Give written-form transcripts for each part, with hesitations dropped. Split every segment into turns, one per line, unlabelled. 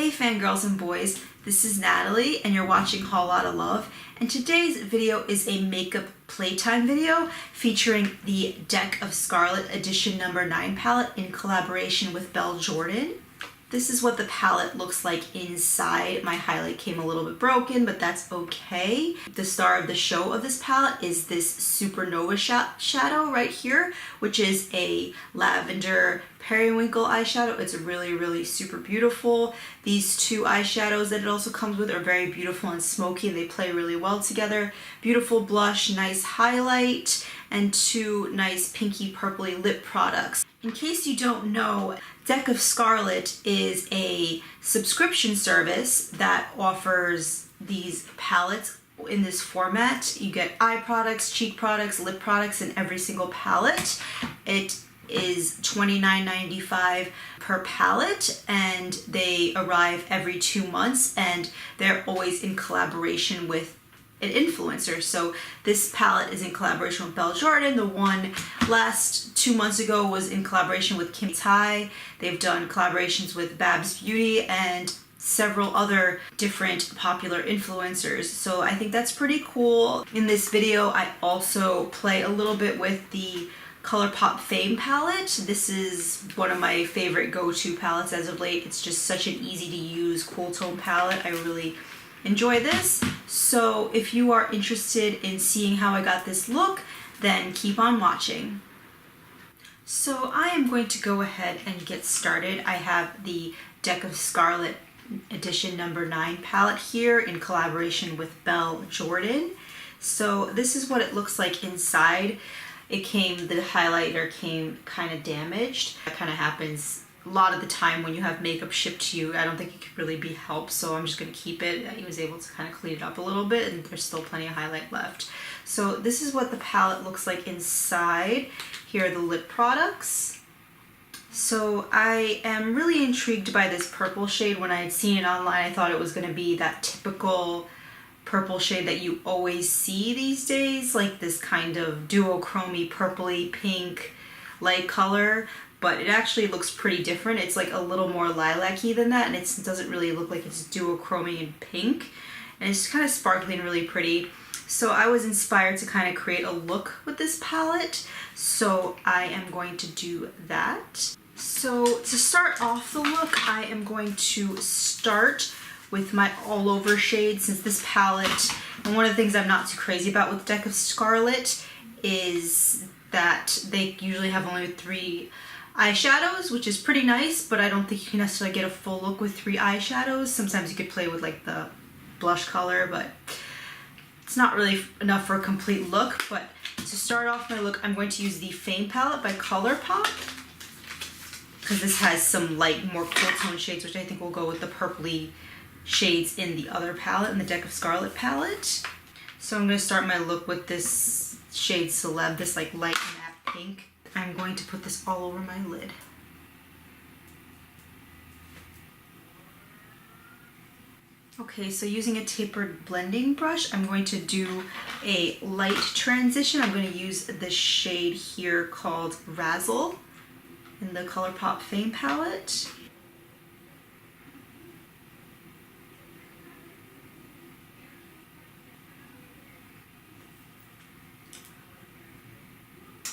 Hey fangirls and boys, this is Natalie and you're watching Whole Lotta Love, and today's video is a Makeup Playtime video featuring the Deck of Scarlet edition number 9 palette in collaboration with Belle Jorden. This is what the palette looks like inside. My highlight came a little bit broken, but that's okay. The star of the show of this palette is this Supernova shadow right here, which is a lavender periwinkle eyeshadow. It's really super beautiful. These two eyeshadows that it also comes with are very beautiful and smoky. They play really well together. Beautiful blush, nice highlight, and two nice pinky purpley lip products. In case you don't know, Deck of Scarlet is a subscription service that offers these palettes in this format. You get eye products, cheek products, lip products in every single palette. It is $29.95 per palette, and they arrive every 2 months, and they're always in collaboration with an influencer. So this palette is in collaboration with Belle Jorden. The one last 2 months ago was in collaboration with Kim Tai. They've done collaborations with Babs Beauty and several other different popular influencers. So I think that's pretty cool. In this video, I also play a little bit with the Colourpop Fame palette. This is one of my favorite go-to palettes as of late. It's just such an easy to use cool tone palette. I really enjoy this. So if you are interested in seeing how I got this look, then keep on watching. So I am going to go ahead and get started. I have the Deck of Scarlet edition number 9 palette here in collaboration with Belle Jorden. So this is what it looks like inside. The highlighter came kind of damaged. That kind of happens a lot of the time when you have makeup shipped to you. I don't think it could really be helped, so I'm just going to keep it. I was able to kind of clean it up a little bit, and there's still plenty of highlight left. So this is what the palette looks like inside. Here are the lip products. So I am really intrigued by this purple shade. When I had seen it online, I thought it was going to be that typical purple shade that you always see these days, like this kind of duochromy purpley pink light color, but it actually looks pretty different. It's like a little more lilac-y than that, and it doesn't really look like it's duochromy in pink, and it's kind of sparkly and really pretty. So I was inspired to kind of create a look with this palette, so I am going to do that. So to start off the look, I am going to start with my all over shade, since this palette, and one of the things I'm not too crazy about with Deck of Scarlet is that they usually have only 3 eyeshadows, which is pretty nice, but I don't think you can necessarily get a full look with 3 eyeshadows. Sometimes you could play with like the blush color, but it's not really enough for a complete look. But to start off my look, I'm going to use the Fame palette by Colourpop, because this has some light, more cool tone shades, which I think will go with the purpley shades in the other palette, in the Deck of Scarlet palette. So I'm going to start my look with this shade Celeb, this like light matte pink. I'm going to put this all over my lid. Okay, so using a tapered blending brush, I'm going to do a light transition. I'm going to use the shade here called Razzle in the Colourpop Fame palette.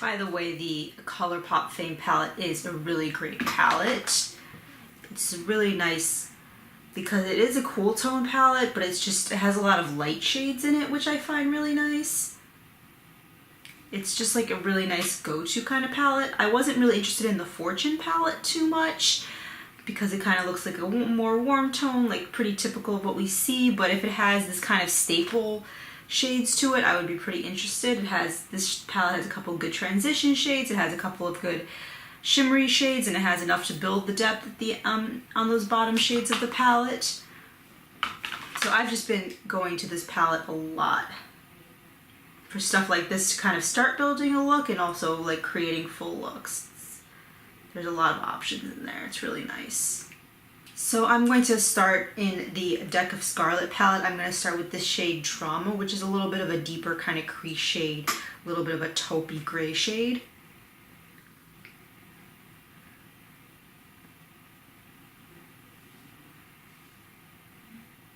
By the way, the Colourpop Fame palette is a really great palette. It's really nice because it is a cool tone palette, but it has a lot of light shades in it, which I find really nice. It's just like a really nice go-to kind of palette. I wasn't really interested in the Fortune palette too much because it kind of looks like a more warm tone, like pretty typical of what we see, but if it has this kind of staple shades to it, I would be pretty interested. This palette has a couple of good transition shades, it has a couple of good shimmery shades, and it has enough to build the depth at on those bottom shades of the palette. So I've just been going to this palette a lot for stuff like this to kind of start building a look and also like creating full looks. There's a lot of options in there. It's really nice. So I'm going to start in the Deck of Scarlet palette. I'm going to start with this shade Drama, which is a little bit of a deeper kind of crease shade, a little bit of a taupey gray shade.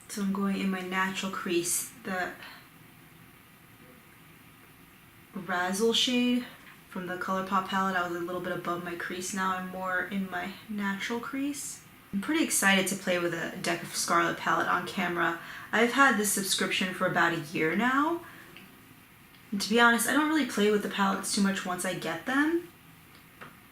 So I'm going in my natural crease, the Razzle shade from the Colourpop palette. I was a little bit above my crease. Now I'm more in my natural crease. I'm pretty excited to play with a Deck of Scarlet palette on camera. I've had this subscription for about a year now. And to be honest, I don't really play with the palettes too much once I get them.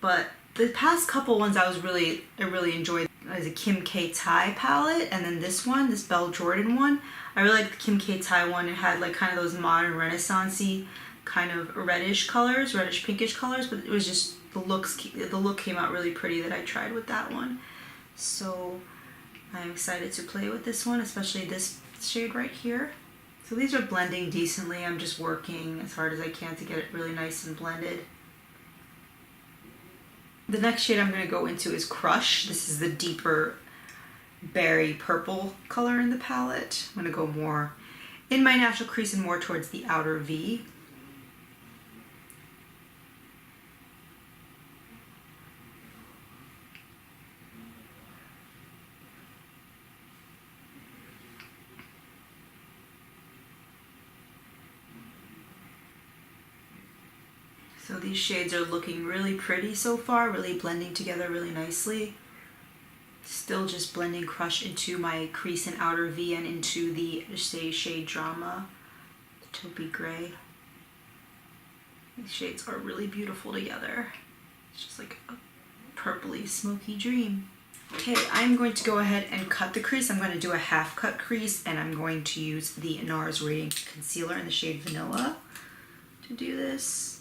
But the past couple ones I really enjoyed. There's a Kim K. Tai palette, and then this one, this Belle Jorden one. I really like the Kim K. Tai one. It had like kind of those modern renaissance-y kind of reddish colors, reddish pinkish colors, but it was just the look came out really pretty that I tried with that one. So I'm excited to play with this one, especially this shade right here. So these are blending decently. I'm just working as hard as I can to get it really nice and blended. The next shade I'm going to go into is Crush. This is the deeper berry purple color in the palette. I'm going to go more in my natural crease and more towards the outer V. So these shades are looking really pretty so far, really blending together really nicely. Still just blending Crush into my crease and outer V and into the shade Drama, the taupey gray. These shades are really beautiful together. It's just like a purpley smoky dream. Okay, I'm going to go ahead and cut the crease. I'm going to do a half cut crease, and I'm going to use the Nars Radiant Concealer in the shade Vanilla to do this.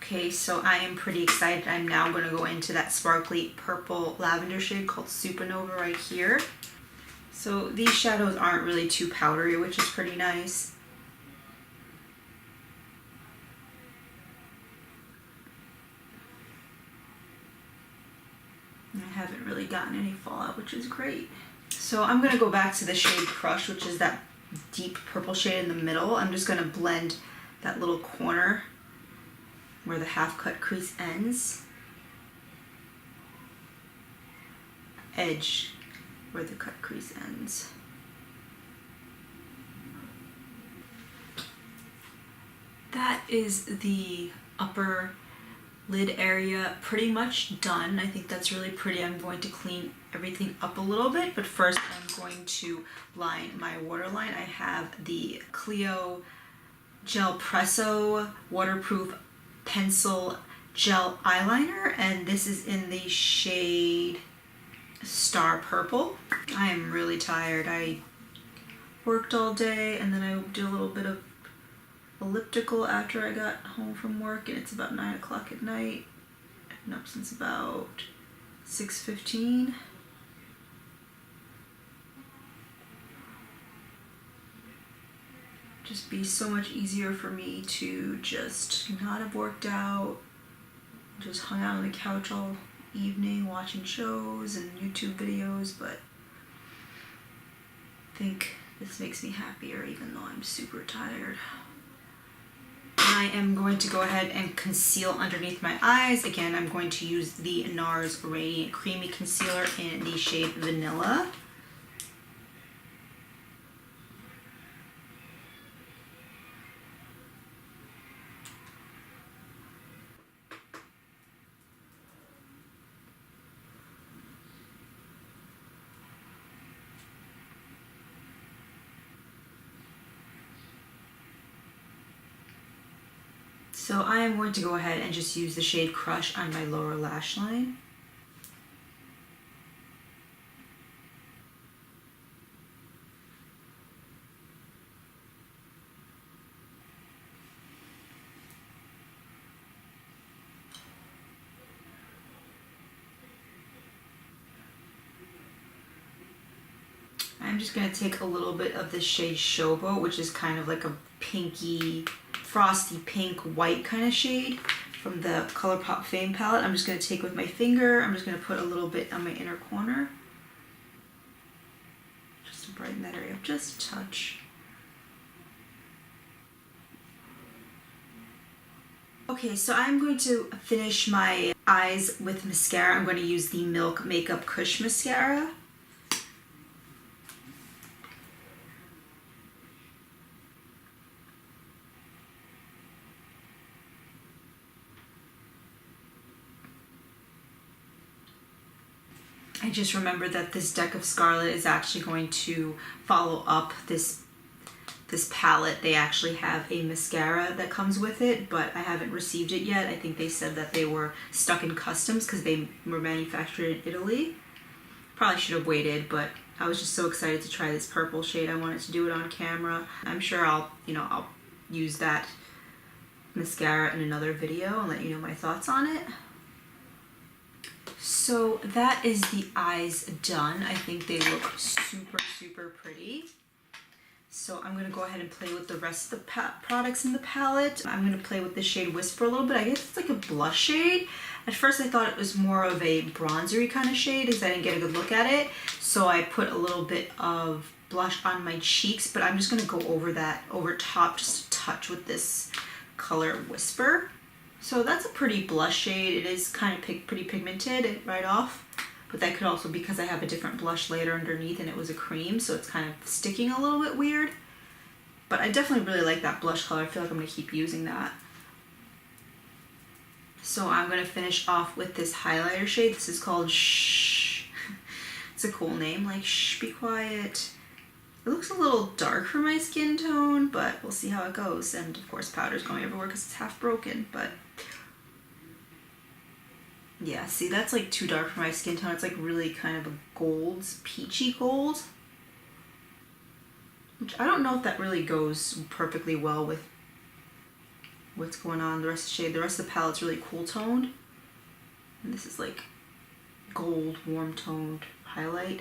Okay, so I am pretty excited. I'm now going to go into that sparkly purple lavender shade called Supernova right here. So these shadows aren't really too powdery, which is pretty nice. I haven't really gotten any fallout, which is great. So I'm going to go back to the shade Crush, which is that deep purple shade in the middle. I'm just going to blend that little corner where the half cut crease ends, edge where the cut crease ends. That is the upper lid area pretty much done. I think that's really pretty. I'm going to clean everything up a little bit, but first I'm going to line my waterline. I have the Clio Gelpresso waterproof pencil gel eyeliner, and this is in the shade Star Purple. I am really tired. I worked all day, and then I did a little bit of elliptical after I got home from work, and it's about 9 o'clock at night. I've been up since about 6:15. Just be so much easier for me to just not have worked out, just hung out on the couch all evening watching shows and YouTube videos, but I think this makes me happier even though I'm super tired. I am going to go ahead and conceal underneath my eyes. Again, I'm going to use the Nars Radiant Creamy Concealer in the shade Vanilla. So I am going to go ahead and just use the shade Crush on my lower lash line. I'm just going to take a little bit of the shade Showboat, which is kind of like a pinky, frosty pink white kind of shade from the Colourpop Fame palette. I'm just going to take with my finger, I'm just going to put a little bit on my inner corner. Just to brighten that area up just a touch. Okay, so I'm going to finish my eyes with mascara. I'm going to use the Milk Makeup Kush mascara. I just remembered that this Deck of Scarlet is actually going to follow up this palette. They actually have a mascara that comes with it, but I haven't received it yet. I think they said that they were stuck in customs because they were manufactured in Italy. Probably should have waited, but I was just so excited to try this purple shade. I wanted to do it on camera. I'm sure I'll use that mascara in another video and let you know my thoughts on it. So that is the eyes done. I think they look super, super pretty. So I'm going to go ahead and play with the rest of the products in the palette. I'm going to play with the shade Whisper a little bit. I guess it's like a blush shade. At first I thought it was more of a bronzery kind of shade because I didn't get a good look at it. So I put a little bit of blush on my cheeks, but I'm just going to go over that, over top, just a touch with this color Whisper. So that's a pretty blush shade. It is kind of pretty pigmented right off, but that could also be because I have a different blush layer underneath and it was a cream, so it's kind of sticking a little bit weird. But I definitely really like that blush color. I feel like I'm going to keep using that. So I'm going to finish off with this highlighter shade. This is called Shh. It's a cool name, like shh, be quiet. It looks a little dark for my skin tone, but we'll see how it goes. And of course powder's going everywhere because it's half broken, but yeah, see, that's like too dark for my skin tone. It's like really kind of a gold, peachy gold, which I don't know if that really goes perfectly well with what's going on in the rest of the shade. The rest of the palette's really cool toned, and this is like gold, warm toned highlight.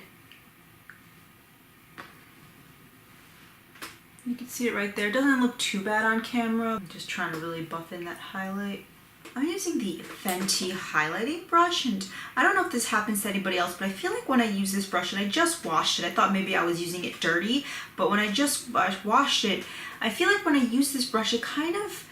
You can see it right there. It doesn't look too bad on camera. I'm just trying to really buff in that highlight. I'm using the Fenty highlighting brush, and I don't know if this happens to anybody else, but I feel like when I use this brush, and I just washed it, I thought maybe I was using it dirty, but when I just washed it, I feel like when I use this brush, it kind of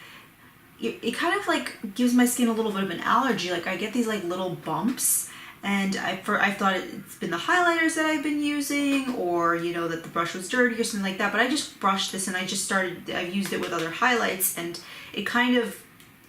like gives my skin a little bit of an allergy. Like I get these like little bumps, and I thought it's been the highlighters that I've been using, or that the brush was dirty or something like that, but I just brushed this and I've used it with other highlights, and it kind of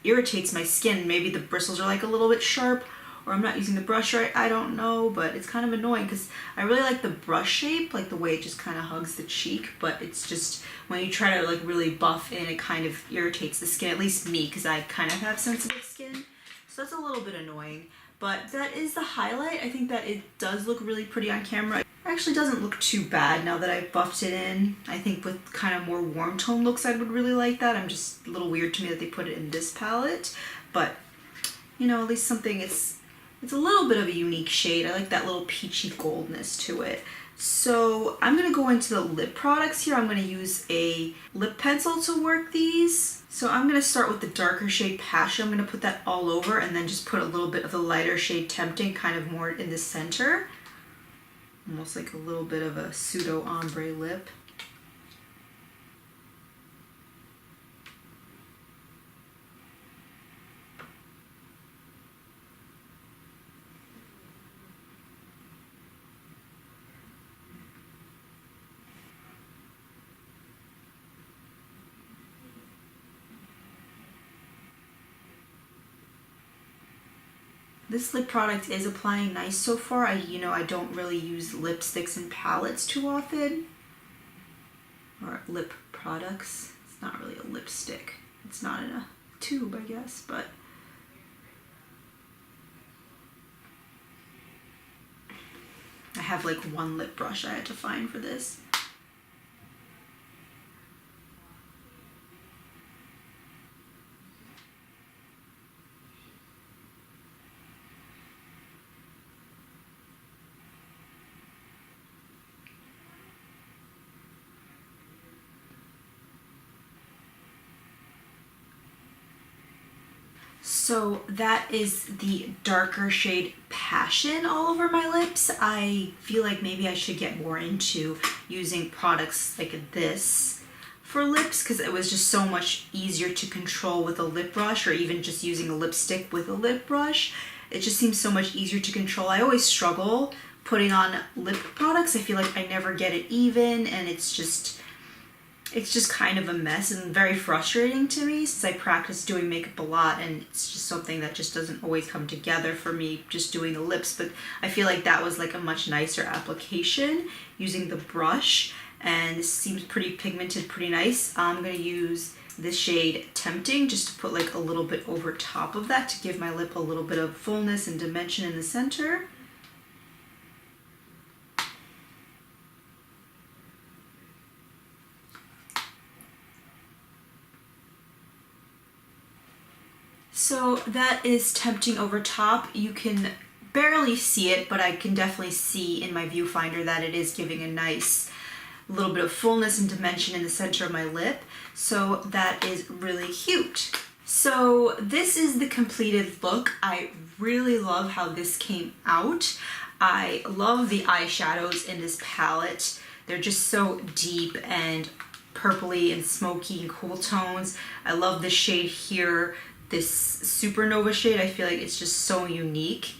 irritates my skin. Maybe the bristles are like a little bit sharp, or I'm not using the brush right, I don't know, but it's kind of annoying because I really like the brush shape, like the way it just kind of hugs the cheek, but it's just when you try to like really buff in, it kind of irritates the skin, at least me, because I kind of have sensitive skin, so that's a little bit annoying. But that is the highlight. I think that it does look really pretty on camera. It actually doesn't look too bad now that I've buffed it in. I think with kind of more warm tone looks, I would really like that. I'm just a little weird to me that they put it in this palette, but at least something, it's a little bit of a unique shade. I like that little peachy goldness to it. So I'm gonna go into the lip products here. I'm gonna use a lip pencil to work these. So I'm gonna start with the darker shade Passion. I'm gonna put that all over and then just put a little bit of the lighter shade Tempting kind of more in the center. Almost like a little bit of a pseudo ombre lip. This lip product is applying nice so far. I don't really use lipsticks and palettes too often, or lip products. It's not really a lipstick. It's not in a tube, I guess, but I have like one lip brush I had to find for this. So that is the darker shade Passion all over my lips. I feel like maybe I should get more into using products like this for lips because it was just so much easier to control with a lip brush, or even just using a lipstick with a lip brush. It just seems so much easier to control. I always struggle putting on lip products. I feel like I never get it even, and it's just kind of a mess and very frustrating to me since I practice doing makeup a lot, and it's just something that just doesn't always come together for me just doing the lips. But I feel like that was like a much nicer application using the brush, and this seems pretty pigmented, pretty nice. I'm going to use the shade Tempting just to put like a little bit over top of that to give my lip a little bit of fullness and dimension in the center. So that is Tempting over top. You can barely see it, but I can definitely see in my viewfinder that it is giving a nice little bit of fullness and dimension in the center of my lip. So that is really cute. So this is the completed look. I really love how this came out. I love the eyeshadows in this palette. They're just so deep and purpley and smoky and cool tones. I love the shade here. This Supernova shade, I feel like it's just so unique.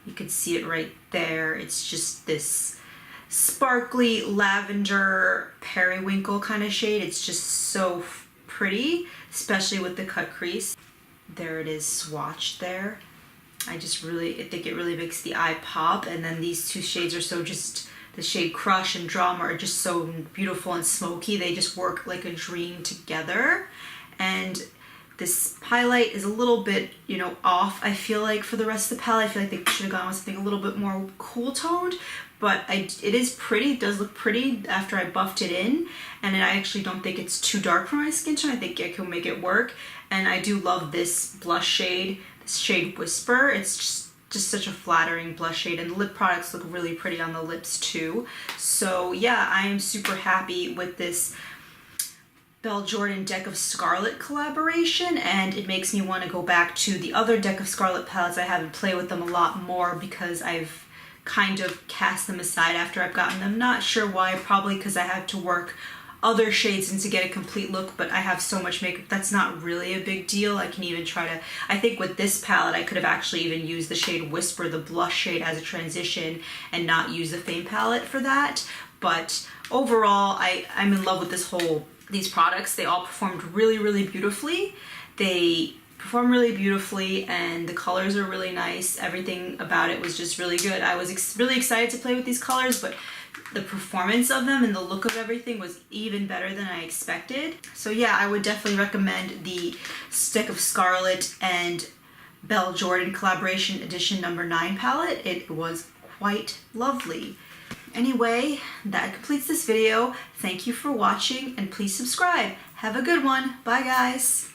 You can see it right there. It's just this sparkly lavender periwinkle kind of shade. It's just so pretty, especially with the cut crease. There it is swatched there. I think it really makes the eye pop. And then these two shades are so just, the shade Crush and Drama are just so beautiful and smoky. They just work like a dream together. And this highlight is a little bit, off, I feel like, for the rest of the palette. I feel like they should have gone with something a little bit more cool toned, but it is pretty. It does look pretty after I buffed it in, and I actually don't think it's too dark for my skin tone. I think I can make it work, and I do love this blush shade, this shade Whisper. It's just such a flattering blush shade, and the lip products look really pretty on the lips too. So yeah, I am super happy with this Belle Jorden Deck of Scarlet collaboration, and it makes me want to go back to the other Deck of Scarlet palettes I have and play with them a lot more because I've kind of cast them aside after I've gotten them. Not sure why, probably because I had to work other shades in to get a complete look, but I have so much makeup that's not really a big deal. I can even I think with this palette I could have actually even used the shade Whisper, the blush shade, as a transition and not use the Fame palette for that. But overall, I'm in love with these products. They all performed really, really beautifully. They perform really beautifully, and the colors are really nice. Everything about it was just really good. I was really excited to play with these colors, but the performance of them and the look of everything was even better than I expected. So yeah, I would definitely recommend the Deck of Scarlet and Belle Jorden collaboration edition number 9 palette. It was quite lovely. Anyway, that completes this video. Thank you for watching, and please subscribe. Have a good one. Bye, guys.